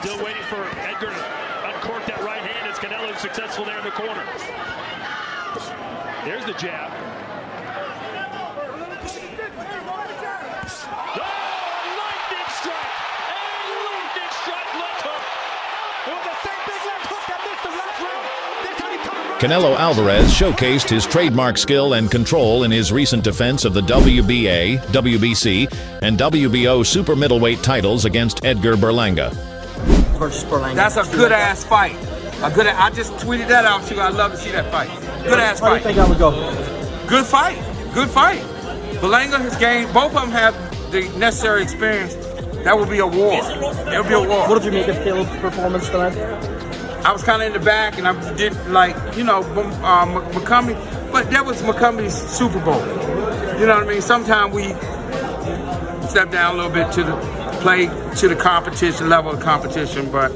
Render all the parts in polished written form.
Still waiting for Edgar to uncork that right hand. It's Canelo successful there in the corner. There's the jab. Oh, lightning strike! A lightning strike left hook. It was the same big left hook that missed the last round. This time he comes. Canelo Alvarez showcased his trademark skill and control in his recent defense of the WBA, WBC, and WBO super middleweight titles against Edgar Berlanga. Versus Berlanga. That's a good-ass fight. I just tweeted that out too. I'd love to see that fight. Good-ass How do you fight. think that would go? Good fight. Good fight. Berlanga has gained. Both of them have the necessary experience. That will be a war. It will be a war. What did you make of Caleb's performance tonight? I was kind of in the back, and I did like, you know, McCumbee, but that was McCumbee's Super Bowl. You know what I mean? Sometimes we step down a little bit to the play, to the competition, level of competition, but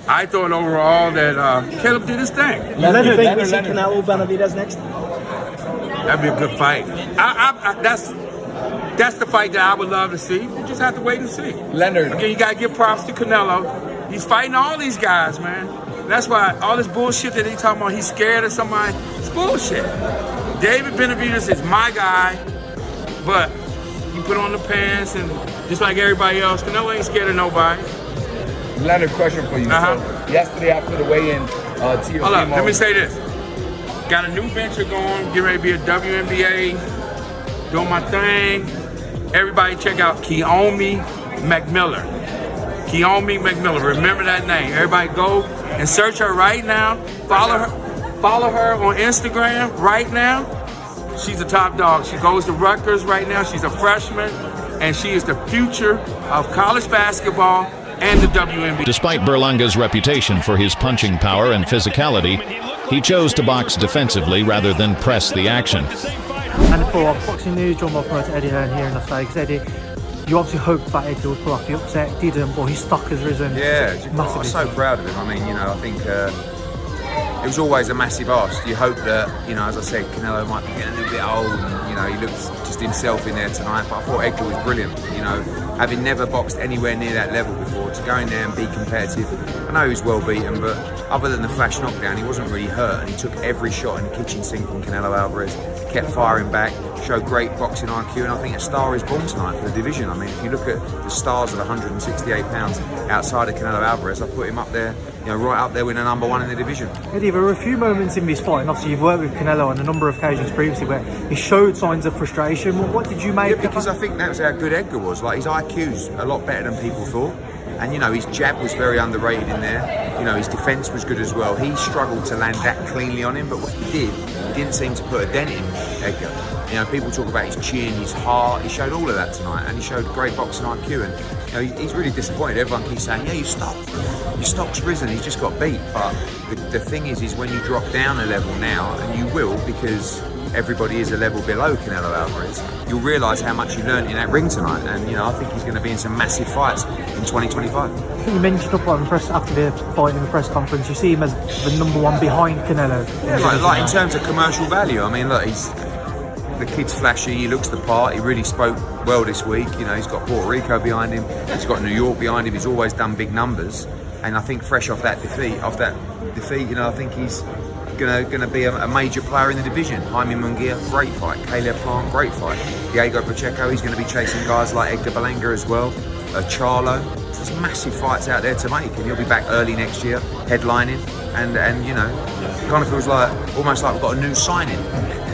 I thought overall that Caleb did his thing. Do you think we see Canelo-Benavidez next? That'd be a good fight. That's the fight that I would love to see. You just have to wait and see. Leonard. Again, you got to give props to Canelo. He's fighting all these guys, man. That's why all this bullshit that he talking about, he's scared of somebody, it's bullshit. David Benavidez is my guy, but he put on the pants, and just like everybody else, Canelo ain't scared of nobody. Leonard, question for you. So, yesterday after the weigh-in, Tio Hold up, came let me on. say this. Got a new venture going, getting ready to be a WNBA, doing my thing. Everybody check out Keomi McMiller. Keomi McMiller, remember that name. Everybody go and search her right now. Follow her on Instagram right now. She's a top dog. She goes to Rutgers right now. She's a freshman, and she is the future of college basketball and the WNBA. Despite Berlanga's reputation for his punching power and physicality, he chose to box defensively rather than press the action. And for boxing news, drawn by promoter Eddie Hearn here in Las Vegas. Eddie, you obviously hoped that Edgar would pull off the upset, didn't, but his stock has risen. Yeah, I'm massively. so proud of him. I mean, you know, I think it was always a massive ask. You hope that, you know, as I said, Canelo might be getting a little bit old, and, you know, he looks just himself in there tonight. But I thought Edgar was brilliant. You know, having never boxed anywhere near that level before, to go in there and be competitive. I know he was well beaten, but other than the flash knockdown, he wasn't really hurt, and he took every shot in the kitchen sink from Canelo Alvarez. Kept firing back, showed great boxing IQ, and I think a star is born tonight for the division. I mean, if you look at the stars of 168 pounds outside of Canelo Alvarez, I put him up there, you know, right up there with the #1 in the division. Eddie, there were a few moments in this fight, and obviously you've worked with Canelo on a number of occasions previously, where he showed signs of frustration. What did you make? Yeah, because I think that was how good Edgar was. Like, his IQ's a lot better than people thought. And, you know, his jab was very underrated in there. You know, his defence was good as well. He struggled to land that cleanly on him, but what he did, he didn't seem to put a dent in Edgar. You know, people talk about his chin, his heart. He showed all of that tonight, and he showed great boxing IQ. And, you know, he's really disappointed. Everyone keeps saying, yeah, your stock's risen. He's just got beat. But the thing is when you drop down a level now, and you will, because everybody is a level below Canelo Alvarez, you'll realise how much you learned in that ring tonight. And, you know, I think he's going to be in some massive fights in 2025. You mentioned up on the press after the fight in the press conference, you see him as the #1 behind Canelo. Yeah, like in terms of commercial value. I mean, look, the kid's flashy, he looks the part, he really spoke well this week. You know, he's got Puerto Rico behind him, he's got New York behind him, he's always done big numbers. And I think fresh off that defeat, you know, I think he's gonna be a major player in the division. Jaime Munguia, great fight. Caleb Plant, great fight. Diego Pacheco, he's going to be chasing guys like Edgar Berlanga as well. Charlo, there's massive fights out there to make, and he'll be back early next year, headlining. And you know, it kind of feels like almost like we've got a new signing,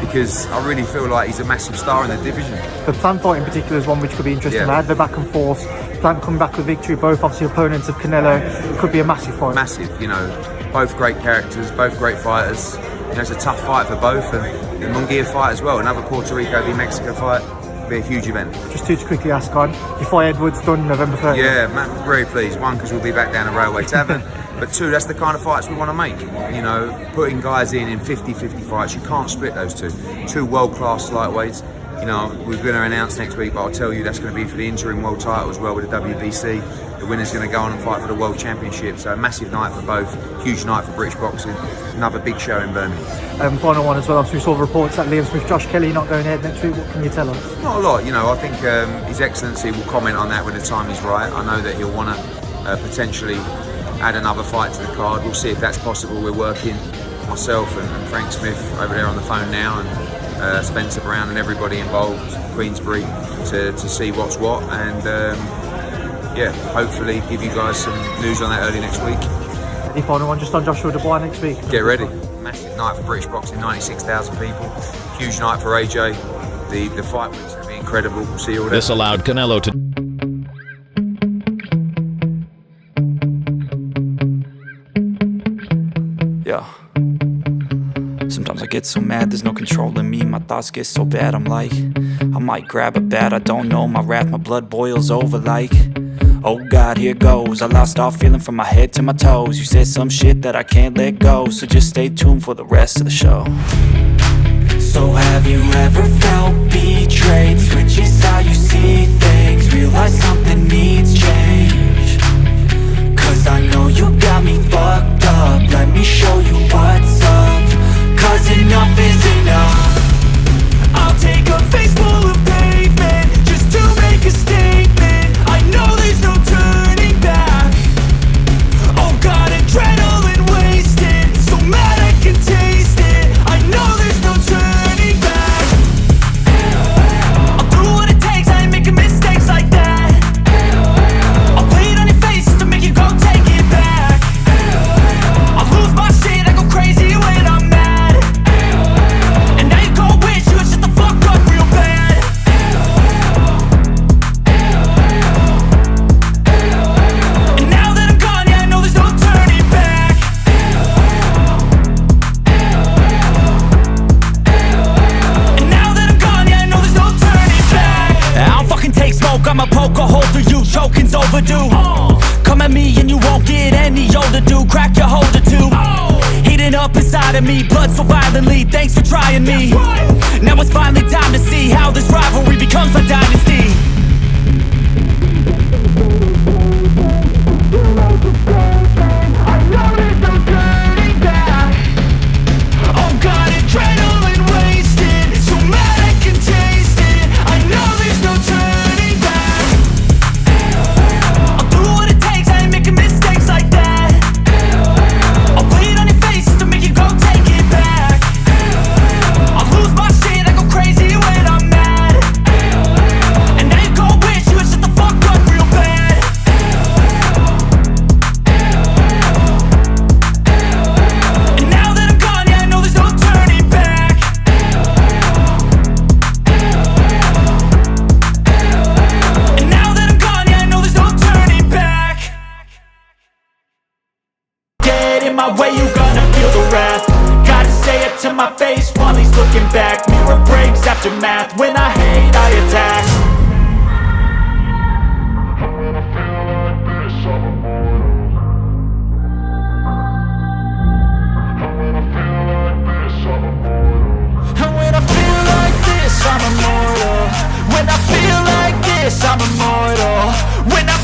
because I really feel like he's a massive star in the division. The Plant fight in particular is one which could be interesting. Yeah. They had the back and forth. Plant coming back with victory, both obviously opponents of Canelo. It could be a massive fight. Massive, you know, both great characters, both great fighters. You know, it's a tough fight for both, and the Munguia fight as well. Another Puerto Rico v Mexico fight. Be a huge event. Just to quickly ask on, your fight Edwards done November 30th. Yeah, man, very pleased. One, because we'll be back down the Railway Tavern, but two, that's the kind of fights we want to make. You know, putting guys in 50-50 fights, you can't split those two. Two world-class lightweights. You know, we're going to announce next week, but I'll tell you that's going to be for the interim world title as well with the WBC. The winner's going to go on and fight for the World Championship. So a massive night for both, huge night for British boxing. Another big show in Birmingham. Final one as well. Obviously, we saw reports that Liam Smith, Josh Kelly not going ahead next week. What can you tell us? Not a lot. You know, I think His Excellency will comment on that when the time is right. I know that he'll want to potentially add another fight to the card. We'll see if that's possible. We're working, myself and Frank Smith over there on the phone now, and Spencer Brown and everybody involved, Queensbury, to see what's what, and yeah, hopefully give you guys some news on that early next week. Any final one just on Joshua Dubois next week? Get ready. Massive night for British boxing, 96,000 people. Huge night for AJ. The fight was going to be incredible. We'll see you all there. This allowed Canelo to Yeah. Sometimes I get so mad, there's no controlling me. My thoughts get so bad, I'm like, I might grab a bat, I don't know. My wrath, my blood boils over like, oh God, here goes. I lost all feeling from my head to my toes. You said some shit that I can't let go, so just stay tuned for the rest of the show. So have you ever felt betrayed? Switches how you see things, realize something needs change. Cause I know you got me fucked up, let me show you what's up. Cause enough is enough. I'll take a face full of pavement just to make a statement. I know there's no turning back. Oh God, adrenaline wasted, so mad I can taste it. I know there's no turning back. I'll do what it takes, I ain't making mistakes like that. I'll bleed on your face just to make you go take it back. I'll lose my shit, I go crazy when I'm mad. And now you go wish you would shut the fuck up real bad. And now that I'm gone, yeah, I know there's no turning back. And now that I'm gone, yeah, I know there's no turning back. I don't fucking take smoke, I'ma poke a hole through you, choking's overdue. Come at me and you won't get any older, dude. Crack your holder too. Heating up inside of me, blood so violently. Thanks for trying me. Now it's finally time to see how this rivalry becomes a dynasty. I know there's no turning back. Oh God, adrenaline wasted, so mad I can taste it. I know there's no turning back. I'll do what it takes, I ain't making mistakes like that. I'll bleed on your face just to make you go take it back. I'll lose my shit, I go crazy when I'm mad. And now you go wish you would shut the fuck up real bad. And now that I'm gone, yeah, I know there's no turning back. And now that I'm gone, yeah, I know there's no turning back. Get in my way, you gonna feel the wrath. Gotta say it to my face while he's looking back. Mirror breaks after math, when I hate, I attack. And when I feel like this, I'm immortal. When I feel like this, I'm immortal. When I